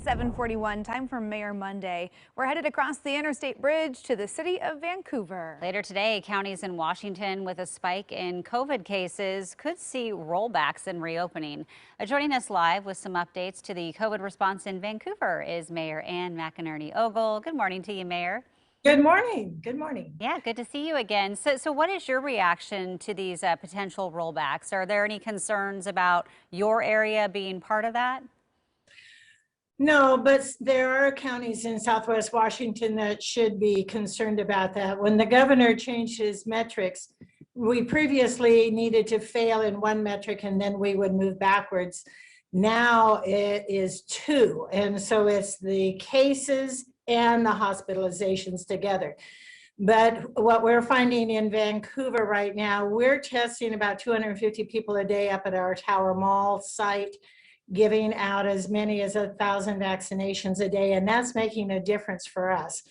7:41, time for Mayor Monday. We're headed across the interstate bridge to the city of Vancouver. Later today, counties in Washington with a spike in COVID cases could see rollbacks in reopening. Joining us live with some updates to the COVID response in Vancouver is Mayor Ann McInerney-Ogle. Good morning to you, Mayor. Good morning. Good morning. Yeah, good to see you again. So what is your reaction to these potential rollbacks? Are there any concerns about your area being part of that? No, but there are counties in Southwest Washington that should be concerned about that. When the governor changed his metrics, we previously needed to fail in one metric and then we would move backwards. Now it is two. And so it's the cases and the hospitalizations together. But what we're finding in Vancouver right now, we're testing about 250 people a day up at our Tower Mall site, giving out as many as 1,000 vaccinations a day, and that's making a difference for us.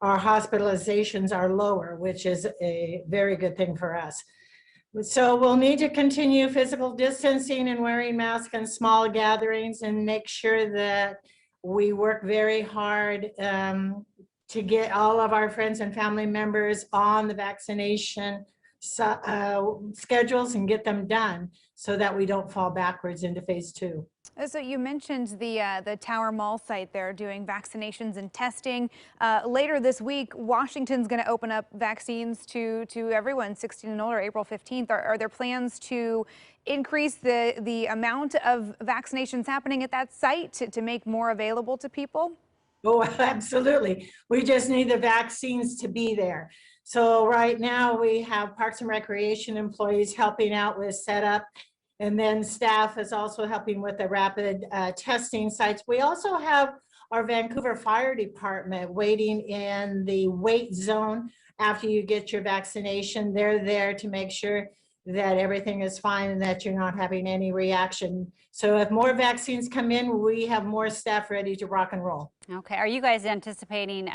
Our hospitalizations are lower, which is a very good thing for us. So we'll need to continue physical distancing and wearing masks in small gatherings and make sure that we work very hard to get all of our friends and family members on the vaccination schedules and get them done so that we don't fall backwards into phase two. So you mentioned the Tower Mall site there doing vaccinations and testing. Later this week, Washington's going to open up vaccines to everyone 16 and older, April 15th. Are there plans to increase the amount of vaccinations happening at that site to make more available to people? Oh, absolutely. We just need the vaccines to be there. So right now we have Parks and Recreation employees helping out with setup, and then staff is also helping with the rapid testing sites. We also have our Vancouver Fire Department waiting in the wait zone after you get your vaccination. They're there to make sure that everything is fine and that you're not having any reaction. So if more vaccines come in, we have more staff ready to rock and roll. Okay, are you guys anticipating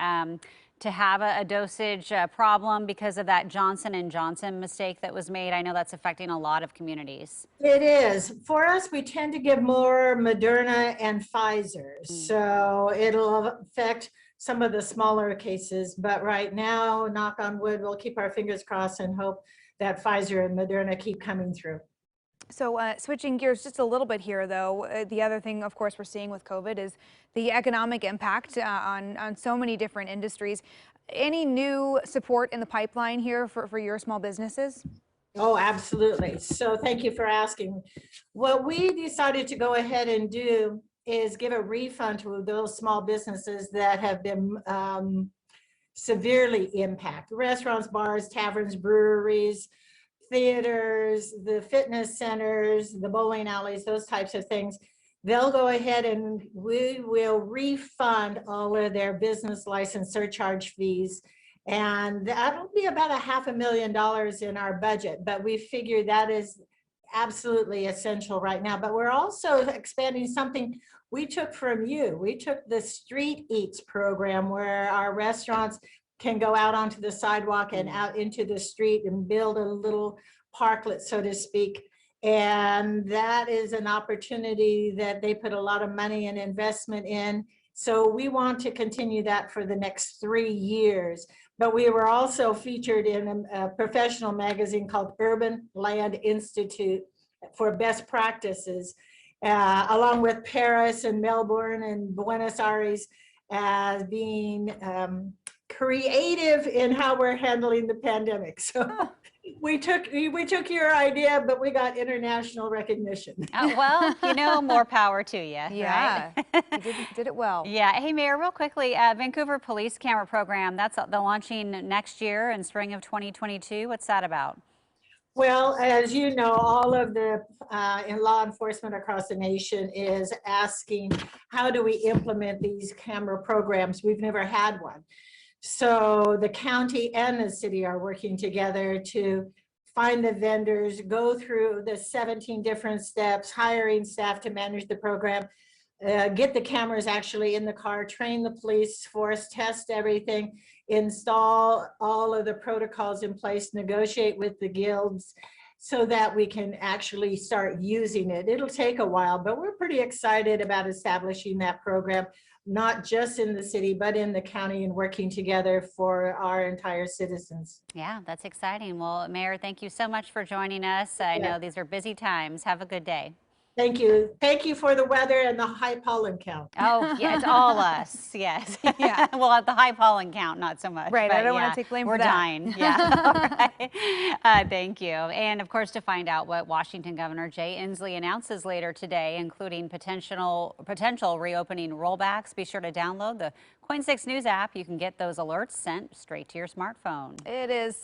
to have a dosage problem because of that Johnson & Johnson mistake that was made? I know that's affecting a lot of communities. It is. For us, we tend to give more Moderna and Pfizer. So it'll affect some of the smaller cases. But right now, knock on wood, we'll keep our fingers crossed and hope that Pfizer and Moderna keep coming through. So switching gears just a little bit here, though, the other thing, of course, we're seeing with COVID is the economic impact on so many different industries. Any new support in the pipeline here for your small businesses? Oh, absolutely. So thank you for asking. What we decided to go ahead and do is give a refund to those small businesses that have been severely impacted. Restaurants, bars, taverns, breweries, theaters, the fitness centers, the bowling alleys, those types of things. They'll go ahead and we will refund all of their business license surcharge fees. And that'll be about $500,000 in our budget, but we figure that is absolutely essential right now. But we're also expanding something we took from you. We took the Street Eats program where our restaurants can go out onto the sidewalk and out into the street and build a little parklet, so to speak. And that is an opportunity that they put a lot of money and investment in. So we want to continue that for the next 3 years. But we were also featured in a professional magazine called Urban Land Institute for best practices, along with Paris and Melbourne and Buenos Aires as being creative in how we're handling the pandemic. So we took your idea, but we got international recognition. Well, more power to you. Yeah, right? You did it well. Yeah. Hey, Mayor, real quickly, Vancouver Police Camera Program, that's the launching next year in spring of 2022. What's that about? Well, as you know, all of the in law enforcement across the nation is asking, how do we implement these camera programs? We've never had one. So the county and the city are working together to find the vendors, go through the 17 different steps, hiring staff to manage the program, get the cameras actually in the car, train the police force, test everything, install all of the protocols in place, negotiate with the guilds, so that we can actually start using it. It'll take a while, but we're pretty excited about establishing that program, not just in the city, but in the county, and working together for our entire citizens. Yeah, that's exciting. Well, Mayor, thank you so much for joining us. I know these are busy times. Have a good day. Thank you. Thank you for the weather and the high pollen count. Oh, yeah, it's all us. Yes. Yeah. Well, at the high pollen count, not so much. Right. But I don't yeah, want to take blame we're for that. dying. Yeah. All right. Thank you. And of course, to find out what Washington Governor Jay Inslee announces later today, including potential reopening rollbacks, be sure to download the KOIN 6 News app. You can get those alerts sent straight to your smartphone. It is